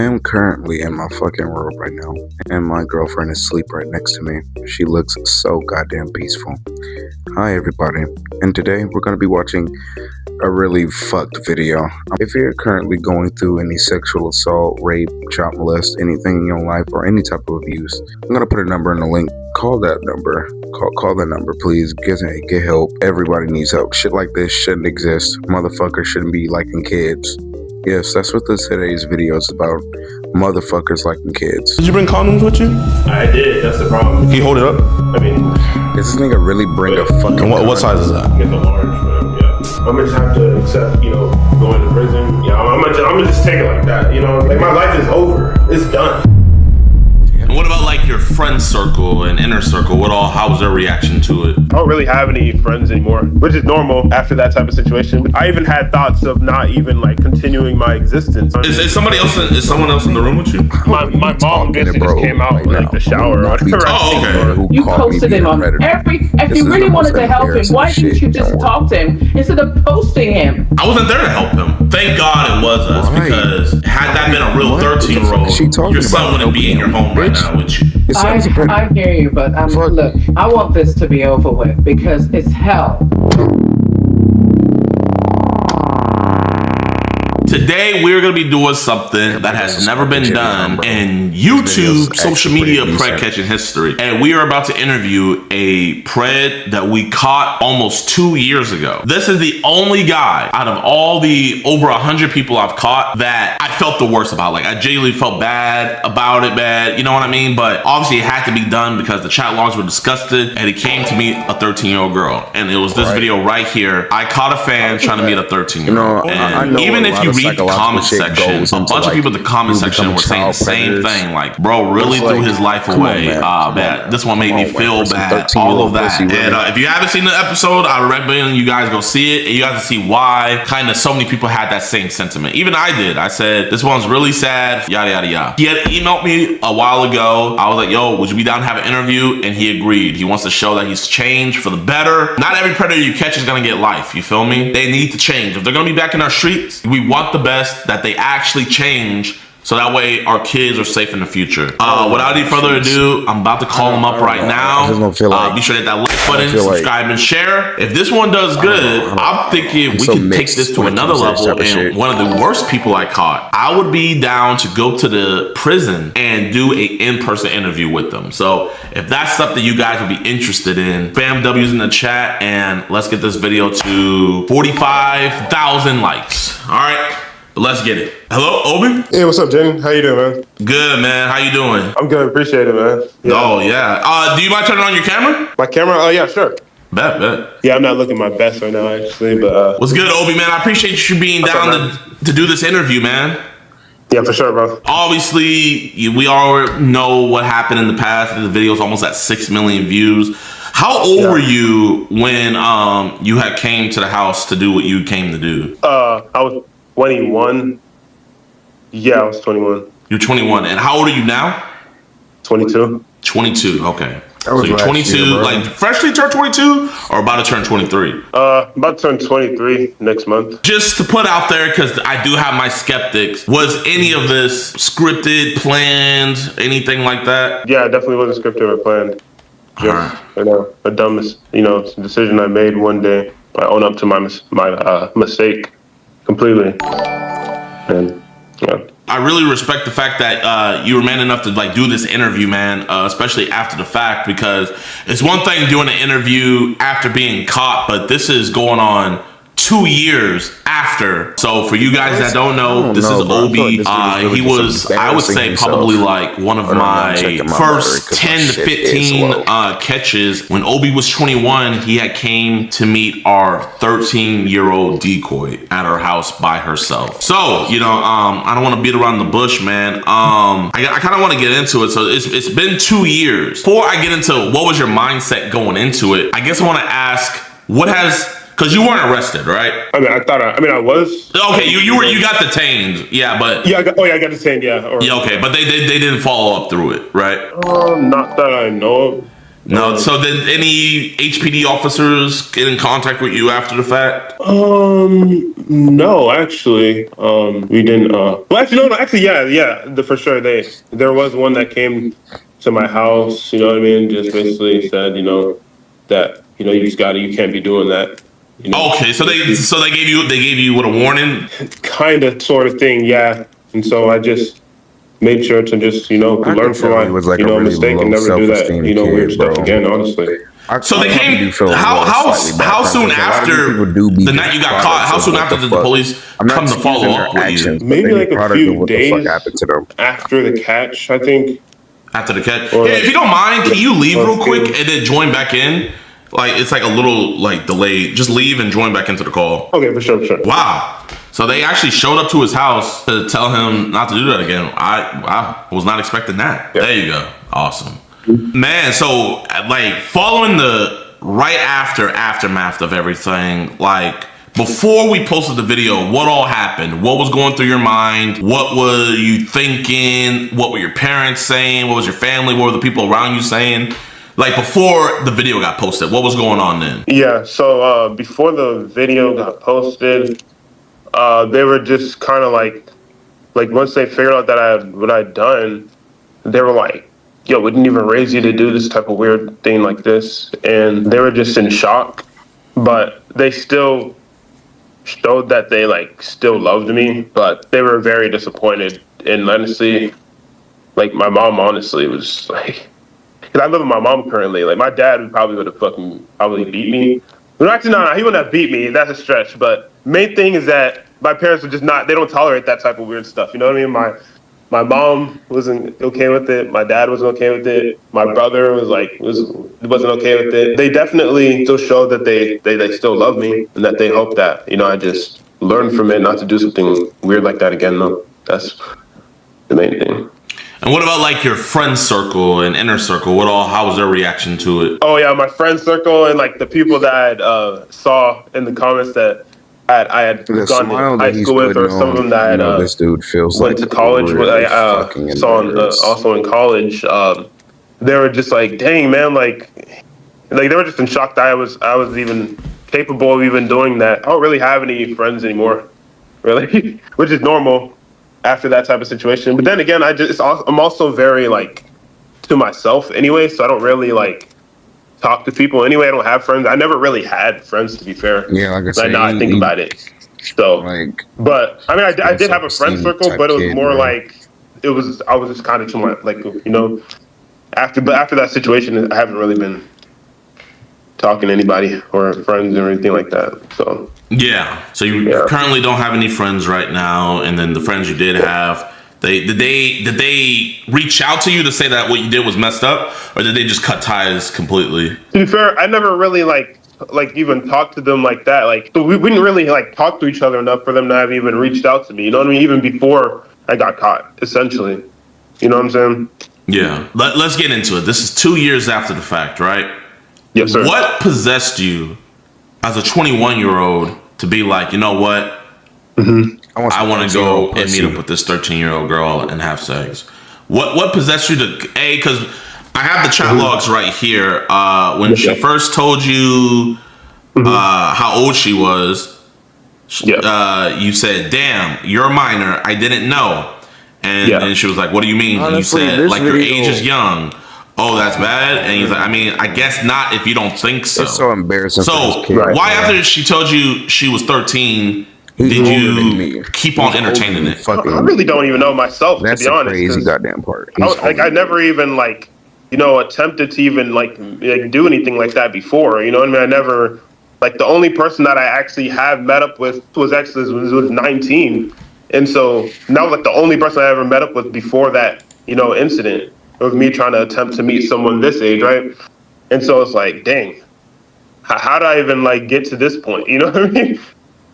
I am currently in my fucking room right now, and my girlfriend is asleep right next to me. She looks so goddamn peaceful. Hi everybody, and today we're going to be watching a really fucked video. If you're currently going through any sexual assault, rape, child molest, anything in your life, or any type of abuse, I'm going to put a number in the link. Call that number. Call that number, please. Get help. Everybody needs help. Shit like this shouldn't exist. Motherfuckers shouldn't be liking kids. Yes, that's what today's video is about. Motherfuckers liking kids. Did you bring condoms with you? I did. That's the problem. Can you hold it up? I mean, Does this nigga really bring a fucking... And what size is that? get the large, but yeah. I'm gonna just have to accept, going to prison. Yeah, I'm gonna just take it like that. Like my life is over. It's done. And what about like your friend circle and inner circle? How was their reaction to it? I don't really have any friends anymore, which is normal after that type of situation. I even had thoughts of not even like continuing my existence. Is someone else in the room with you? My mom basically just came out in like the shower. Oh, okay. You posted him on if you really wanted to help him, why didn't you just talk to him instead of posting him? I wasn't there to help him. Thank God it was us, because had that been a real 13-year-old, your son wouldn't be in your home right now with you. I hear you, but look, I want this to be over with because it's hell. Today, we're going to be doing something that has never been done in YouTube social media pred catching history. And we are about to interview a pred that we caught almost 2 years ago. This is the only guy out of all the over 100 people I've caught that I felt the worst about. Like, I genuinely felt bad about it, you know what I mean? But obviously it had to be done because the chat logs were disgusted and he came to meet a 13-year-old girl. And it was this video right here. I caught a fan trying to meet a 13-year-old. And even if you read the comment section, a bunch of people in the comment section were saying the same thing, like, bro really threw his life away. Man, this one made me feel bad, all of that. And if you haven't seen the episode, I recommend you guys go see it, and you guys to see why kind of so many people had that same sentiment. Even I did. I said, this one's really sad, yada yada yada. He had emailed me a while ago. I was like, yo, would you be down to have an interview? And he agreed. He wants to show that he's changed for the better. Not every predator you catch is gonna get life, you feel me? They need to change. If they're gonna be back in our streets, we want the best, that they actually change, so that way our kids are safe in the future. Without any further ado, I'm about to call him up right now. Be sure to hit that like button, subscribe, and share. If this one does good, I'm thinking we can take this to another level. And one of the worst people I caught, I would be down to go to the prison and do a in-person interview with them. So if that's something you guys would be interested in, spam W's in the chat, and let's get this video to 45,000 likes. All right. Let's get it. Hello, Obi? Hey, what's up, Jaden? How you doing, man? Good, man. How you doing? I'm good. Appreciate it, man. Yeah. Oh, yeah. Do you mind turning on your camera? My camera? Oh, yeah, sure. Bet. Yeah, I'm not looking my best right now, actually, but... What's good, Obi, man? I appreciate you being down to do this interview, man. Yeah, for sure, bro. Obviously, we all know what happened in the past. The video's almost at 6 million views. How old were you when you had came to the house to do what you came to do? I was 21. Yeah, I was 21. You're 21. And how old are you now? 22. 22, okay. So you're 22, like freshly turned 22 or about to turn 23? About to turn 23 next month. Just to put out there, because I do have my skeptics, was any of this scripted, planned, anything like that? Yeah, it definitely wasn't scripted or planned. Just, a dumb, decision I made one day. I own up to my mistake completely. And yeah. I really respect the fact that you were man enough to like do this interview, man, especially after the fact, because it's one thing doing an interview after being caught, but this is going on 2 years after. So for you guys that don't know, this is Obi. He was, I would say, probably like one of my first 10 to 15 catches. When Obi was 21, he had came to meet our 13-year-old decoy at our house by herself. So, I don't want to beat around the bush, man. I kind of want to get into it. So it's been 2 years. Before I get into what was your mindset going into it, I guess I want to ask, because you weren't arrested, right? I was. Okay, you got detained, yeah, but I got detained, yeah. Okay, but they didn't follow up through it, right? Not that I know of. No. So did any HPD officers get in contact with you after the fact? No, actually, we didn't. Well, actually, no, actually, yeah, for sure. There was one that came to my house. You know what I mean? Just basically said, that you can't be doing that. Okay, so they gave you what, a warning? Kind of, sort of thing, yeah. And so I just made sure to just I learn could from tell my he was like a really mistake and low never do that self-esteem weird kid, stuff bro. again. Honestly. So they I came. do feel a little slightly bad How for him, soon 'cause a lot of after these people do be the night you got just caught? How products soon of after what did the the fuck. police I'm not come to follow excusing their up with you? actions, but Maybe they be like a product few of what the fuck days happened to them. after the catch, I think. After the catch? Or Hey, like- if you don't mind, can you leave real quick Okay. and then join back in? Like, it's like a little like delayed. Just leave and join back into the call. Okay, for sure. Wow. So they actually showed up to his house to tell him not to do that again. I was not expecting that. Yeah. There you go. Awesome. Man, so like following the aftermath of everything, like before we posted the video, what all happened? What was going through your mind? What were you thinking? What were your parents saying? What was your family? What were the people around you saying? Like before the video got posted, what was going on then? Yeah. So before the video got posted, they were just kind of like once they figured out that what I'd done, they were like, "Yo, we didn't even raise you to do this type of weird thing like this," and they were just in shock. But they still showed that they still loved me, but they were very disappointed. And honestly, like my mom, honestly was like, because I live with my mom currently. Like my dad would have probably beat me. No, actually, no, he wouldn't have beat me. That's a stretch. But main thing is that my parents were just not. They don't tolerate that type of weird stuff. You know what I mean? My mom wasn't okay with it. My dad wasn't okay with it. My brother wasn't okay with it. They definitely still showed that they still love me and that they hope that I just learn from it, not to do something weird like that again. No, that's the main thing. And what about like your friend circle and inner circle? How was their reaction to it? Oh yeah, my friend circle and the people that I saw in the comments that I had The gone smile to that high he's school with, or putting some of them that I this dude feels went like to college with. really I fucking saw embarrassed. also in college. They were just like, "Dang man, like they were just in shock that I was even capable of even doing that." I don't really have any friends anymore, really, which is normal after that type of situation. But then again, I'm also very to myself anyway, so I don't really talk to people anyway. I don't have friends. I never really had friends, to be fair. Yeah, like I said, Now I think about it. So, but I mean, I did have a friend circle, but it was more I was just kind of too much, after that situation, I haven't really been talking to anybody or friends or anything like that. So yeah, so you currently don't have any friends right now, and then the friends you did have, did they reach out to you to say that what you did was messed up, or did they just cut ties completely? to be fair, I never really even talked to them like that. So we didn't really talk to each other enough for them to have even reached out to me. You know what I mean? Even before I got caught, essentially. You know what I'm saying? Yeah. Let's get into it. This is 2 years after the fact, right? Yes, sir. What possessed you as a 21-year-old to be like, you know what? I want to go and meet up with this 13-year-old girl and have sex. What possessed you to because I have the chat logs right here. When she first told you how old she was, you said, "Damn, you're a minor. I didn't know." And then she was like, "What do you mean?" Honestly, and you said, "Like your video- age is young." Oh, that's bad. And he's like, "I mean, I guess not if you don't think so." It's so embarrassing. So for this kid, why bro. after she told you she was 13, He's did older than me. you keep He's on older entertaining than it? fucking- I really don't even know myself, That's to be the honest. crazy 'Cause goddamn part. He's older I than never even attempted to even do anything like that before. You know what I mean? I never the only person that I actually have met up with was 19, and so that was the only person I ever met up with before that incident. It was me trying to attempt to meet someone this age, right? And so it's like, dang, how did I even get to this point? You know what I mean?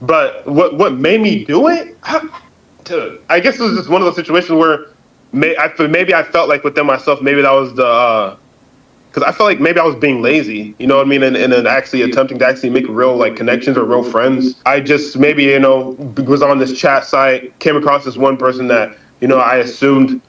But what made me do it? I guess it was just one of those situations where maybe I felt within myself, maybe that was because I felt like maybe I was being lazy, you know what I mean, and then actually attempting to actually make real connections or real friends. I just maybe was on this chat site, came across this one person that I assumed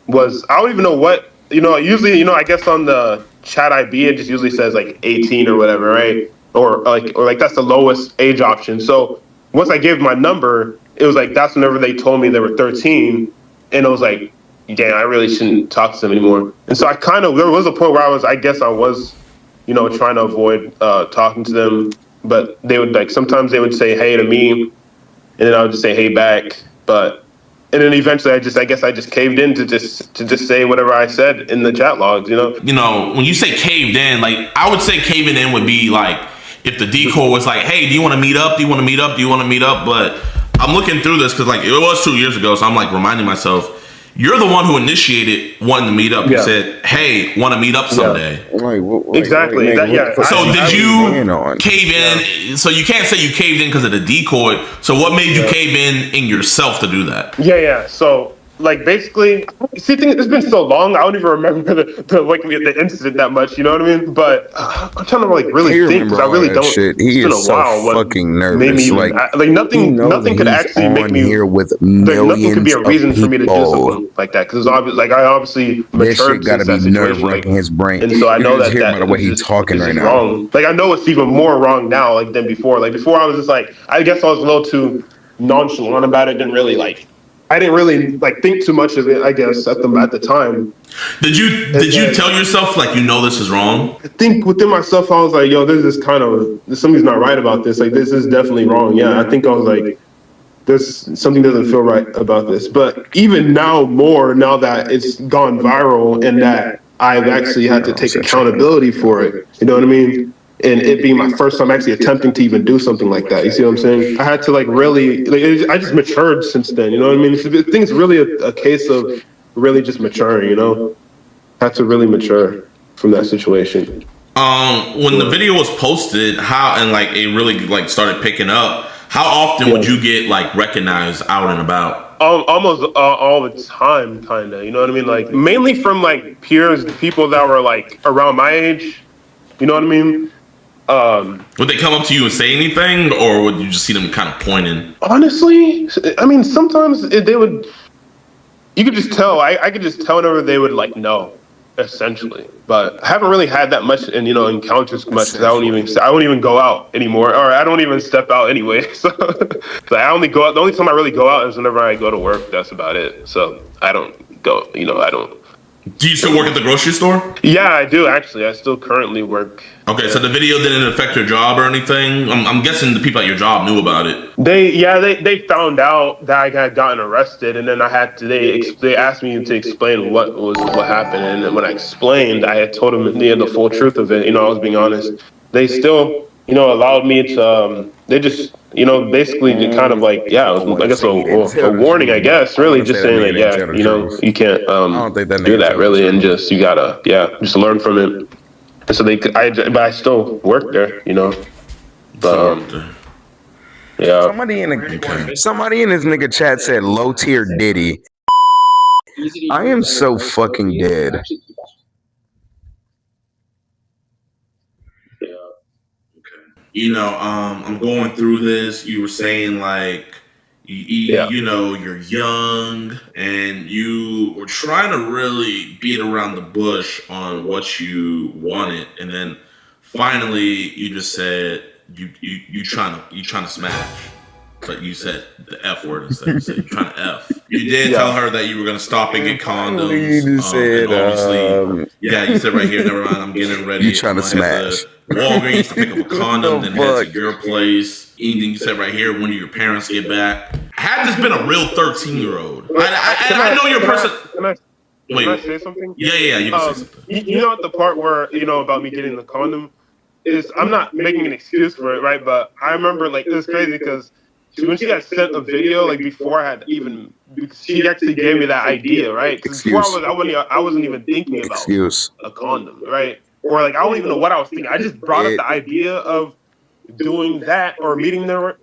was, I don't even know what, usually I guess on the chat IB, it just usually says like 18 or whatever, right? Or like that's the lowest age option. So once I gave my number, it was like that's whenever they told me they were 13, and it was like, damn, I really shouldn't talk to them anymore. And so there was a point where I guess I was, trying to avoid talking to them, but they would like sometimes they would say hey to me, and then I would just say hey back, and then eventually I guess I just caved in to just say whatever I said in the chat logs, When you say caved in, like I would say caving in would be like if the decoy was like, hey, do you want to meet up? Do you want to meet up? Do you want to meet up? But I'm looking through this because like it was 2 years ago, so I'm like reminding myself, you're the one who initiated wanting to meet up. You said, hey, want to meet up someday. Exactly. So did you cave in? So you can't say you caved in because of the decoy. So what made you cave in yourself to do that? Yeah. So like basically, see, it's been so long, I don't even remember the incident that much. You know what I mean? But I'm trying to like really think because I really don't. Shit. He is so fucking nervous. Like nothing could actually make me here with nothing could be a reason of for me to do something like that because I obviously matured since that situation. Like, his brain. And so I know that by the way he's talking right now. Wrong. Like I know it's even more wrong now like than before. Like before I was just like I guess I was a little too nonchalant about it. I didn't really like think too much of it, I guess, at the time. Did you tell yourself like this is wrong? I think within myself I was like, yo, something's not right about this. Like this is definitely wrong. Yeah, I think I was like, something doesn't feel right about this. But even now that it's gone viral and that I've actually had to take accountability for it, you know what I mean? And it being my first time actually attempting to even do something like that. You see what I'm saying? I had to like really, I just matured since then. You know what I mean? I think it's really a case of really just maturing, Had to really mature from that situation. When the video was posted, it really like started picking up, how often would you get like recognized out and about? Almost all the time, kind of. You know what I mean? Like mainly from like peers, people that were like around my age. You know what I mean? Would they come up to you and say anything, or would you just see them kind of pointing? Honestly, I mean, sometimes they would. You could just tell. I could just tell whenever they would like know, essentially. But I haven't really had that much encounters much. Cause I won't even go out anymore, or I don't even step out anyway. So I only go out. The only time I really go out is whenever I go to work. That's about it. So I don't go. I don't. Do you still work at the grocery store? Yeah, I do actually. I still currently work. Okay, so the video didn't affect your job or anything? I'm guessing the people at your job knew about it. They found out that I had gotten arrested, and then they asked me to explain what happened, and then when I explained, I had told them the full truth of it. I was being honest. They still allowed me to. They just basically kind of like it was, I guess a warning, I guess, really just saying that you can't do that really, and just you gotta just learn from it. And so but I still work there, But yeah. Somebody in this nigga chat said low tier Diddy. I am so fucking dead. I'm going through this. You were saying like, you're young and you were trying to really beat around the bush on what you wanted, and then finally you just said you trying to smash, but you said the F word instead. You said you're trying to F. You did tell her that you were gonna stop and get condoms. You just said, you said right here. Never mind. I'm getting ready. You trying to smash? Walgreens to pick up a condom, then head to your place. Anything you said right here. When do your parents get back? Had this been a real 13-year-old, I know you're a person. Can I say something? Yeah. You can say something. The part where about me getting the condom is I'm not making an excuse for it, right? But I remember like it was crazy because when she got sent a video, like before I had even, she actually gave me that idea, right? Because before I wasn't even thinking about a condom, right? Or like I don't even know what I was thinking. I just brought up the idea of doing that or meeting with her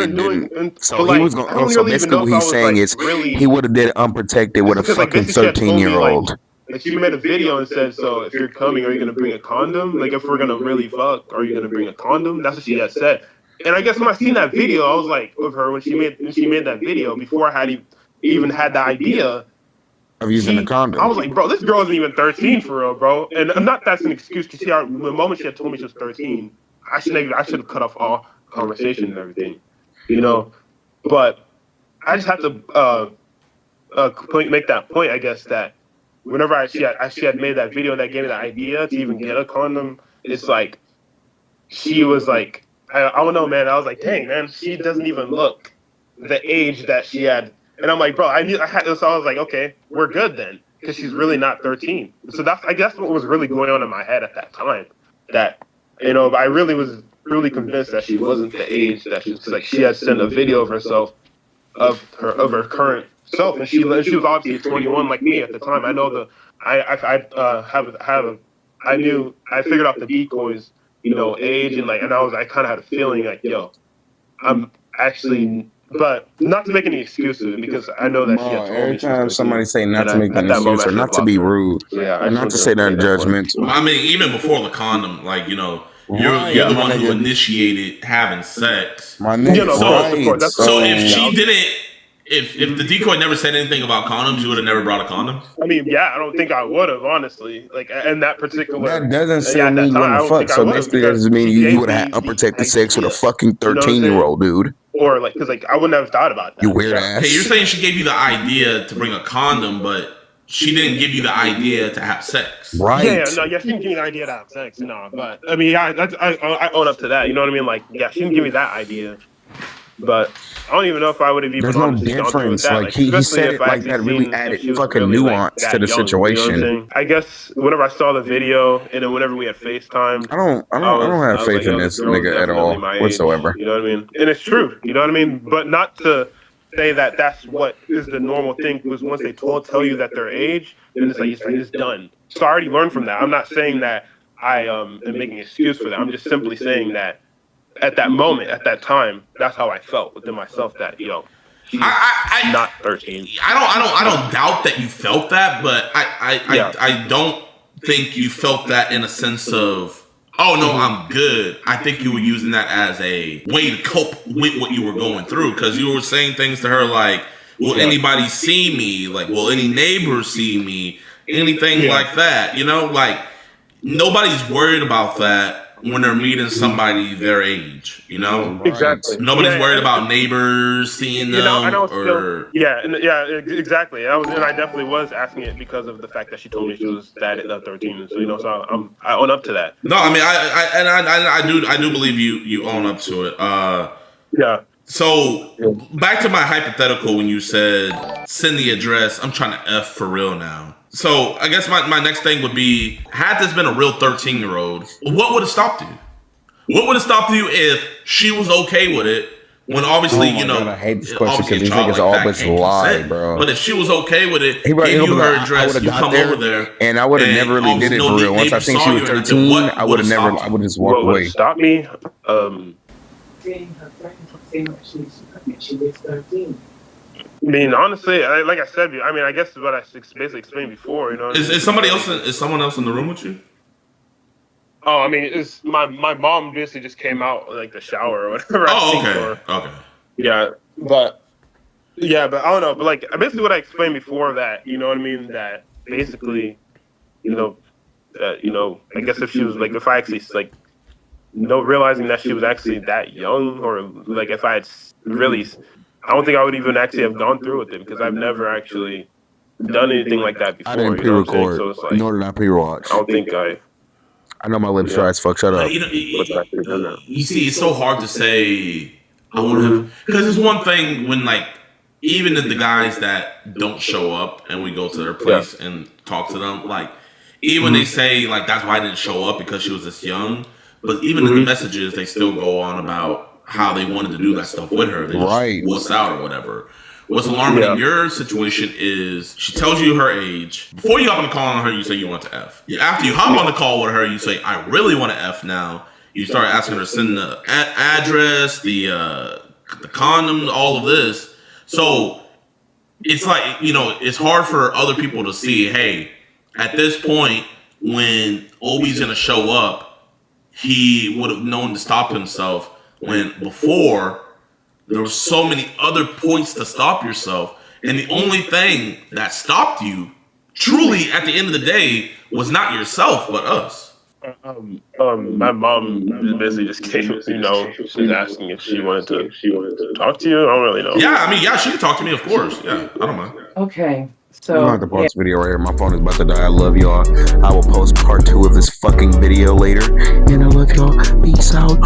and doing. So he was going. So basically, what he's saying is he would have did it unprotected with a fucking 13-year-old. Like she made a video and said, "So if you're coming, are you gonna bring a condom? Like if we're gonna really fuck, are you gonna bring a condom?" That's what she had said. And I guess when I seen that video, I was like, with her when she made that video before I had even had the idea. of using the condom. I was like, bro, this girl isn't even 13 for real, bro. And I'm not that's an excuse because the moment she had told me she was 13, I should have cut off all conversation and everything, you know. But I just have to make that point, I guess, that whenever she had made that video that gave me the idea to even get a condom, it's like she was like, I don't know, man. I was like, dang, man, she doesn't even look the age that she had. And I'm like, bro, so I was like, okay, we're good then, because she's really not 13. So I guess what was really going on in my head at that time. That, I really was really convinced that she wasn't the age that she was. Like, she had sent a video of herself, of her current self, and she was obviously 21 like me at the time. I know I figured out the decoys, age, and I kind of had a feeling like, yo, I'm actually, but not to make any excuses, because I know that she had told me. Every time somebody say not to make an at that excuse moment, or not to be rude, So, yeah, or not to say that judgmental. I mean, even before the condom, like, you're the one who initiated having sex. My nigga, so if she didn't, if the decoy never said anything about condoms, you would have never brought a condom? I mean, yeah, I don't think I would have, honestly. Like, in that particular... That doesn't say me you want to fuck, so basically that doesn't mean you would have had unprotected sex with a fucking 13-year-old dude. Or, like, because, like, I wouldn't have thought about that. You weird ass. Hey, you're saying she gave you the idea to bring a condom, but she didn't give you the idea to have sex. Right. Yeah, she didn't give me the idea to have sex, but, I mean, I own up to that, you know what I mean? Like, yeah, she didn't give me that idea. But I don't even know if I would have even. There's no difference. Like he said it like that really added fucking really nuance to the situation. You know I guess whenever I saw the video and then whenever we had FaceTime, I don't have faith in this nigga at all whatsoever. You know what I mean? And it's true. You know what I mean? But not to say that that's what is the normal thing, because once they tell you that their age, then it's done. So I already learned from that. I'm not saying that I am making an excuse for that. I'm just simply saying that at that moment, at that time, that's how I felt within myself. That she's not 13. I don't doubt that you felt that, but I don't think you felt that in a sense of, oh no, I'm good. I think you were using that as a way to cope with what you were going through, because you were saying things to her like, will anybody see me? Like, will any neighbors see me? Anything like that, like nobody's worried about that when they're meeting somebody their age, Exactly. Nobody's worried about neighbors seeing them, exactly. I definitely was asking it because of the fact that she told me she was that at 13. So so I own up to that. No, I mean I do believe you own up to it. Yeah. So back to my hypothetical when you said send the address. I'm trying to F for real now. So I guess my next thing would be, had this been a real 13-year-old, what would have stopped you? What would have stopped you if she was okay with it? When obviously, God, I hate this question because these niggas always lie, bro. But if she was okay with it, gave you her address, you come over there, and I would have never really did it for real. Once I seen she was 13, I would have never. I would just walk away. Stop me. Seeing her friends saying that she was 13. I mean, honestly, like I said, I mean, I guess what I basically explained before. Is somebody else? Is someone else in the room with you? Oh, I mean, it's my mom basically just came out like the shower or whatever. Okay. Yeah, but I don't know. But like, basically, what I explained before, that you know what I mean. That basically, I guess if she was like, if I actually like, realizing that she was actually that young, or like if I had really. I don't think I would even actually have gone through with it, because I've never actually done anything like that before. I didn't pre-record, so it's like, nor did I pre-watch. I don't think I know my lips dry as fuck. Shut up. You see, it's so hard to say. I would have, because it's one thing when like even the guys that don't show up and we go to their place and talk to them, like even when they say like that's why I didn't show up because she was this young, but even in the messages they still go on about how they wanted to do that stuff with her. They just wuss out or whatever. What's alarming in your situation is she tells you her age. Before you hop on the call on her, you say you want to F. After you hop on the call with her, you say, I really want to F now. You start asking her to send the address, the condom, all of this. So it's like, it's hard for other people to see, hey, at this point, when Obi's going to show up, he would have known to stop himself. When before there were so many other points to stop yourself, And the only thing that stopped you, truly, at the end of the day, was not yourself, but us. My mom basically just came, you know, she was asking if she wanted to talk to you. I don't really know. Yeah, I mean, yeah, she can talk to me, of course. Yeah, I don't mind. Okay. I'm gonna have So to pause this video right here. My phone is about to die. I love y'all. I will post part 2 of this fucking video later. And I love y'all. Peace out.